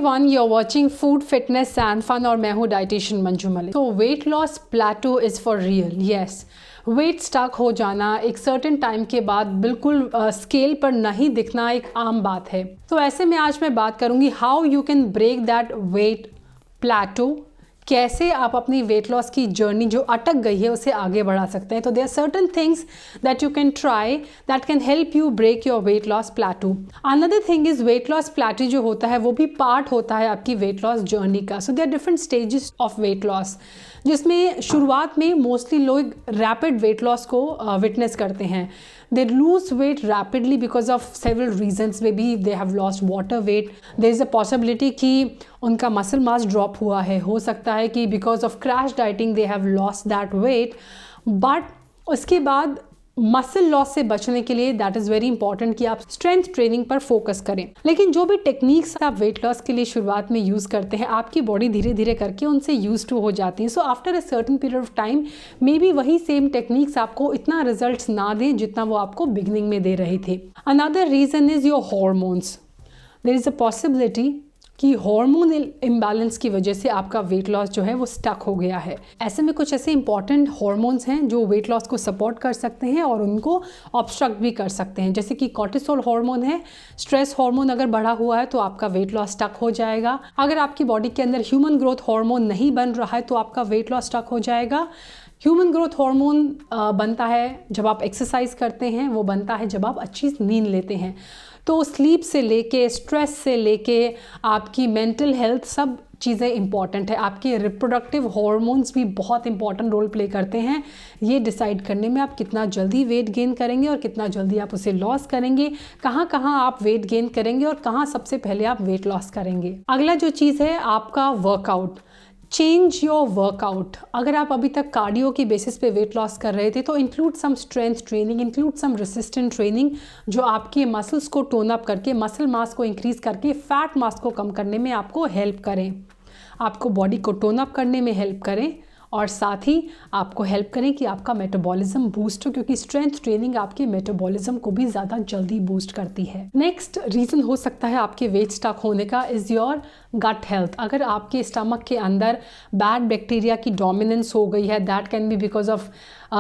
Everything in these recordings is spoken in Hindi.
Everyone, you are watching food fitness and fun और मैं हूँ डाइटिशियन मंजू मलिक। तो weight loss plateau is for real. Yes, weight stuck हो जाना एक सर्टेन टाइम के बाद बिल्कुल स्केल पर नहीं दिखना एक आम बात है। तो ऐसे में आज मैं बात करूँगी how you can break that weight plateau, कैसे आप अपनी वेट लॉस की जर्नी जो अटक गई है उसे आगे बढ़ा सकते हैं। तो there are certain things that you can try that can help you break your weight loss plateau. Another thing is weight loss plateau जो होता है वो भी पार्ट होता है आपकी वेट लॉस जर्नी का। So there are different stages of weight loss, जिसमें शुरुआत में मोस्टली लोग रैपिड वेट लॉस को विटनेस करते हैं। They lose weight rapidly because of several reasons. Maybe they have lost water weight. There is a possibility कि उनका muscle mass drop हुआ है। हो सकता है कि because of crash dieting they have lost that weight. But उसके बाद मसल लॉस से बचने के लिए दैट इज़ वेरी इंपॉर्टेंट कि आप स्ट्रेंथ ट्रेनिंग पर फोकस करें। लेकिन जो भी टेक्निक्स आप वेट लॉस के लिए शुरुआत में यूज़ करते हैं, आपकी बॉडी धीरे धीरे करके उनसे यूज टू हो जाती है। So after a certain period of time may be वही सेम टेक्निक्स आपको इतना रिजल्ट्स ना दें जितना वो आपको बिगिनिंग में दे रहे थे। Another reason is your hormones. There is a possibility कि हार्मोन इम्बैलेंस की वजह से आपका वेट लॉस जो है वो स्टक हो गया है। ऐसे में कुछ ऐसे इंपॉर्टेंट हार्मोन्स हैं जो वेट लॉस को सपोर्ट कर सकते हैं और उनको ऑब्स्ट्रक्ट भी कर सकते हैं, जैसे कि कॉर्टिसोल हार्मोन है। स्ट्रेस हार्मोन अगर बढ़ा हुआ है तो आपका वेट लॉस स्टक हो जाएगा। अगर आपकी बॉडी के अंदर ह्यूमन ग्रोथ हार्मोन नहीं बन रहा है तो आपका वेट लॉस स्टक हो जाएगा। ह्यूमन ग्रोथ हार्मोन बनता है जब आप एक्सरसाइज करते हैं, वो बनता है जब आप अच्छी नींद लेते हैं। तो स्लीप से लेके स्ट्रेस से लेके आपकी मेंटल हेल्थ सब चीज़ें इंपॉर्टेंट है। आपके रिप्रोडक्टिव हार्मोन्स भी बहुत इंपॉर्टेंट रोल प्ले करते हैं ये डिसाइड करने में आप कितना जल्दी वेट गेन करेंगे और कितना जल्दी आप उसे लॉस करेंगे, कहाँ कहाँ आप वेट गेन करेंगे और कहाँ सबसे पहले आप वेट लॉस करेंगे। अगला जो चीज़ है आपका वर्कआउट। Change your workout. अगर आप अभी तक कार्डियो की बेसिस पे वेट लॉस कर रहे थे तो include some strength training, include some resistant training जो आपके मसल्स को टोन अप करके, मसल मास को इंक्रीज करके, फैट मास को कम करने में आपको हेल्प करें, आपको बॉडी को टोन अप करने में हेल्प करें और साथ ही आपको हेल्प करें कि आपका मेटाबॉलिज्म बूस्ट हो, क्योंकि स्ट्रेंथ ट्रेनिंग आपके मेटाबॉलिज्म को भी ज़्यादा जल्दी बूस्ट करती है। नेक्स्ट रीज़न हो सकता है आपके वेट स्टक होने का इज़ योर गट हेल्थ। अगर आपके स्टमक के अंदर बैड बैक्टीरिया की डोमिनेंस हो गई है, that can be because of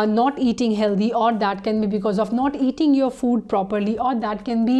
not eating healthy, or that can be because of not eating your food properly, or that can be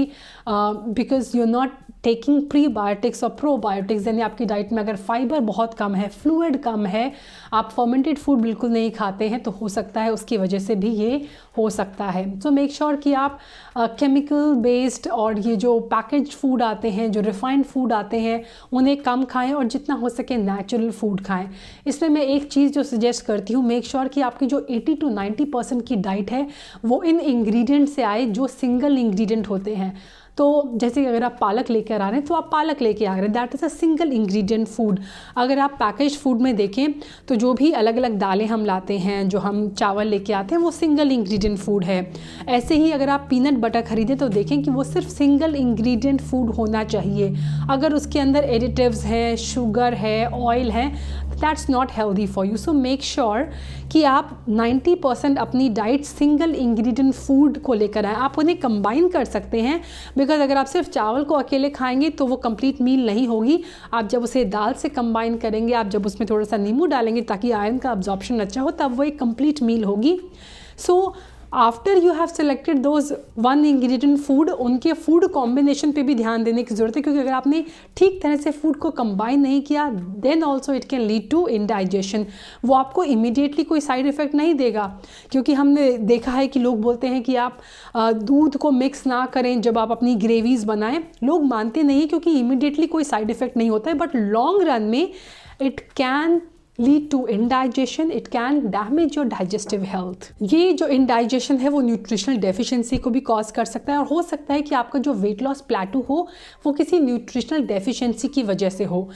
because you're not taking prebiotics or probiotics। यानी आपकी डाइट में अगर फाइबर बहुत कम है, फ्लूइड कम है, आप फर्मेंटेड फूड बिल्कुल नहीं खाते हैं, तो हो सकता है उसकी वजह से भी ये हो सकता है। सो मेक श्योर कि आप केमिकल बेस्ड और ये जो पैकेज फूड आते हैं, जो रिफाइंड फूड आते हैं, उन्हें कम खाएं और जितना हो सके नेचुरल फूड खाएं। इसमें मैं एक चीज़ जो सजेस्ट करती हूँ, मेक श्योर कि आपकी जो 80 to 90% की डाइट है वो इन इंग्रेडिएंट से आए जो सिंगल इंग्रेडिएंट होते हैं। तो जैसे अगर आप पालक लेकर आ रहे हैं तो आप पालक लेके आ रहे हैं, that is a single ingredient food. अगर आप पैकेज फूड में देखें तो जो भी अलग अलग दालें हम लाते हैं, जो हम चावल लेके आते हैं, वो सिंगल इंग्रेडिएंट फूड है। ऐसे ही अगर आप पीनट बटर खरीदें तो देखें कि वो सिर्फ सिंगल इंग्रेडिएंट फूड होना चाहिए। अगर उसके अंदर एडिटिव्स हैं, शुगर है, ऑयल है, that's not healthy for you. So make sure कि आप 90% अपनी डाइट सिंगल इंग्रेडिएंट फूड को लेकर आएँ। आप उन्हें कंबाइन कर सकते हैं, बिकॉज अगर आप सिर्फ चावल को अकेले खाएंगे तो वो कंप्लीट मील नहीं होगी। आप जब उसे दाल से कंबाइन करेंगे, आप जब उसमें थोड़ा सा नींबू डालेंगे ताकि आयरन का अब्जॉर्प्शन अच्छा हो, तब वो एक कंप्लीट मील होगी। So after you have selected those one ingredient food, उनके फूड कॉम्बिनेशन पे भी ध्यान देने की ज़रूरत है, क्योंकि अगर आपने ठीक तरह से फूड को कंबाइन नहीं किया then also it can lead to indigestion. वो आपको इमीडिएटली कोई साइड इफ़ेक्ट नहीं देगा, क्योंकि हमने देखा है कि लोग बोलते हैं कि आप दूध को मिक्स ना करें जब आप अपनी ग्रेवीज़ बनाएं। लोग मानते नहीं क्योंकि इमीडिएटली कोई साइड इफ़ेक्ट नहीं होता है, बट लॉन्ग रन में it can lead to indigestion, it can damage your digestive health. ये जो इंडाइजेशन है वो न्यूट्रिशनल डेफिशिएंसी को भी कॉज कर सकता है, और हो सकता है कि आपका जो वेट लॉस प्लेटो हो वो किसी न्यूट्रिशनल डेफिशिएंसी की वजह से हो।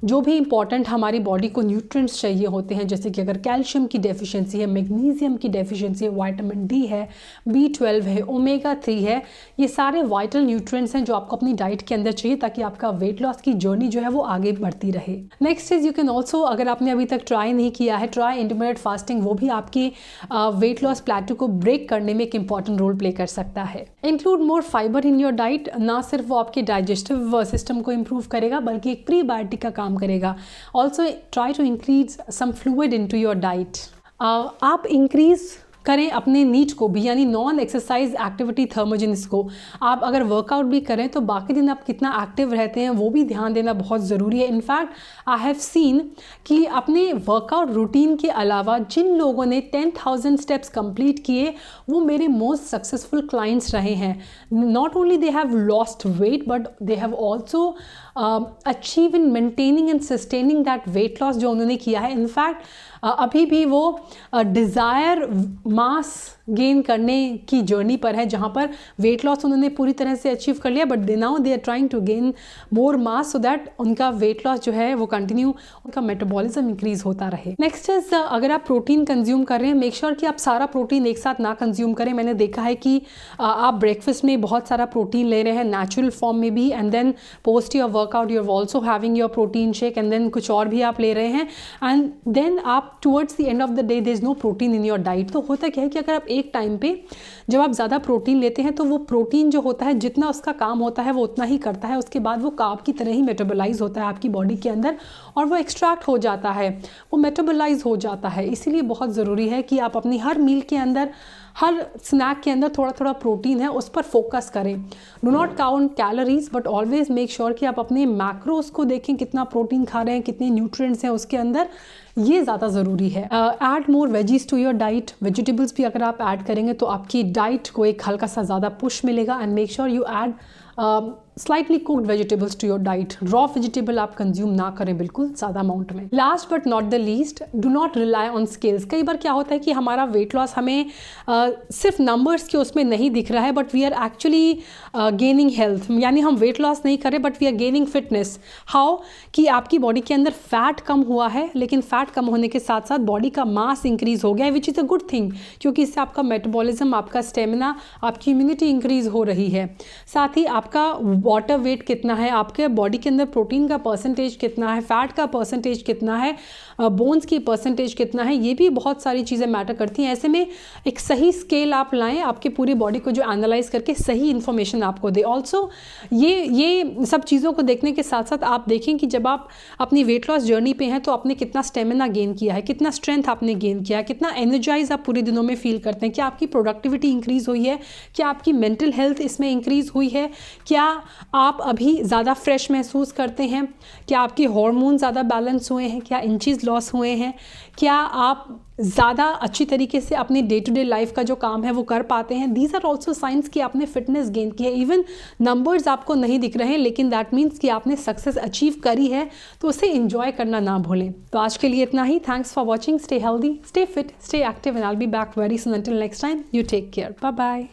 जो भी इंपॉर्टेंट हमारी बॉडी को न्यूट्रिएंट्स चाहिए होते हैं, जैसे कि अगर कैल्शियम की डेफिशिएंसी है, मैग्नीशियम की डेफिशिएंसी है, विटामिन डी है, B12 है, ओमेगा 3 है, ये सारे वाइटल न्यूट्रिएंट्स हैं जो आपको अपनी डाइट के अंदर चाहिए ताकि आपका वेट लॉस की जर्नी जो है वो आगे बढ़ती रहे। Next is you can also, अगर आपने अभी तक ट्राई नहीं किया है, ट्राई इंटरमिटेंट फास्टिंग। वो भी आपकी वेट लॉस प्लेटो को ब्रेक करने में एक इंपॉर्टेंट रोल प्ले कर सकता है। Include more fibre in your diet, ना सिर्फ वो आपके डाइजेस्टिव सिस्टम को इम्प्रूव करेगा बल्कि एक प्रीबायोटिक का काम करेगा। Also try to increase some fluid in to your diet. आप इंक्रीज करें अपने नीड को भी, यानी नॉन एक्सरसाइज एक्टिविटी थर्मोजेनिस को। आप अगर वर्कआउट भी करें तो बाकी दिन आप कितना एक्टिव रहते हैं वो भी ध्यान देना बहुत ज़रूरी है। इनफैक्ट आई हैव सीन कि अपने वर्कआउट रूटीन के अलावा जिन लोगों ने 10,000 स्टेप्स कंप्लीट किए वो मेरे मोस्ट सक्सेसफुल क्लाइंट्स रहे हैं। Not only they have lost weight but they have also achieve in maintaining and sustaining that wait loss जो उन्होंने किया है। इनफैक्ट अभी भी वो डिज़ायर मास गेन करने की जर्नी पर है, जहाँ पर वेट लॉस उन्होंने पूरी तरह से अचीव कर लिया, but now they are trying to gain more mass so that उनका वेट लॉस जो है वो कंटिन्यू, उनका मेटाबॉलिज्म इंक्रीज होता रहे। नेक्स्ट इज अगर आप प्रोटीन कंज्यूम कर रहे हैं, मेक श्योर कि आप सारा प्रोटीन एक साथ ना कंज्यूम करें। मैंने देखा है कि आप ब्रेकफास्ट में बहुत सारा प्रोटीन ले रहे हैं नेचुरल फॉर्म में भी, and then post your workout you are also having your protein shake, and then कुछ और भी आप ले रहे हैं, एंड देन आप towards the end of the day there is no protein in your diet. तो होता क्या है कि अगर आप एक टाइम पे जब आप ज़्यादा प्रोटीन लेते हैं तो वो प्रोटीन जो होता है जितना उसका काम होता है वो उतना ही करता है, उसके बाद वो कार्ब की तरह ही मेटाबोलाइज होता है आपकी बॉडी के अंदर और वो एक्सट्रैक्ट हो जाता है, वो मेटाबोलाइज हो जाता है। इसीलिए बहुत ज़रूरी है कि आप अपनी हर मील के अंदर, हर स्नैक के अंदर थोड़ा थोड़ा प्रोटीन है उस पर फोकस करें। Do not count calories but always make sure कि आप अपने मैक्रोस को देखें, कितना प्रोटीन खा रहे हैं, कितने न्यूट्रिएंट्स हैं उसके अंदर, ये ज़्यादा ज़रूरी है। Add more veggies to your diet, vegetables भी अगर आप ऐड करेंगे तो आपकी डाइट को एक हल्का सा ज़्यादा पुश मिलेगा। And make sure you add slightly cooked vegetables to your diet. Raw vegetable आप कंज्यूम ना करें बिल्कुल ज़्यादा अमाउंट में। Last but not the least, do not rely on scales. कई बार क्या होता है कि हमारा वेट लॉस हमें सिर्फ नंबर्स के उसमें नहीं दिख रहा है, but we are actually gaining health, यानी हम वेट लॉस नहीं कर रहे but we are gaining fitness. How कि आपकी बॉडी के अंदर फैट कम हुआ है, लेकिन फैट कम होने के साथ साथ बॉडी का मास इंक्रीज हो गया है, which is a good thing, क्योंकि इससे आपका मेटाबॉलिज्म, आपका स्टेमिना, आपकी इम्यूनिटी इंक्रीज हो रही है। साथ ही आपका वाटर वेट कितना है, आपके बॉडी के अंदर प्रोटीन का परसेंटेज कितना है, फैट का परसेंटेज कितना है, बोन्स की परसेंटेज कितना है, ये भी बहुत सारी चीज़ें मैटर करती हैं। ऐसे में एक सही स्केल आप लाएं आपके पूरी बॉडी को जो एनालाइज करके सही इन्फॉर्मेशन आपको दे। ऑल्सो ये सब चीज़ों को देखने के साथ साथ आप देखें कि जब आप अपनी वेट लॉस जर्नी पे हैं तो आपने कितना स्टेमिना गेन किया है, कितना स्ट्रेंथ आपने गेन किया है, कितना एनर्जाइज आप पूरे दिनों में फील करते हैं, क्या आपकी प्रोडक्टिविटी इंक्रीज हुई है, क्या आपकी मेंटल हेल्थ इसमें इंक्रीज हुई है, क्या आप अभी ज़्यादा फ्रेश महसूस करते हैं, क्या आपके हार्मोन ज़्यादा बैलेंस हुए हैं, क्या इंचेस लॉस हुए हैं, क्या आप ज़्यादा अच्छी तरीके से अपनी डे टू डे लाइफ का जो काम है वो कर पाते हैं। दीज आर ऑल्सो साइंस कि आपने फिटनेस गेन की है। इवन नंबर्स आपको नहीं दिख रहे हैं लेकिन दैट मीन्स कि आपने सक्सेस अचीव करी है, तो उसे इंजॉय करना ना भूलें। तो आज के लिए इतना ही। Thanks for watching. Stay healthy, stay fit, stay active and I will be back very soon. Until next time, you take care. Bye bye.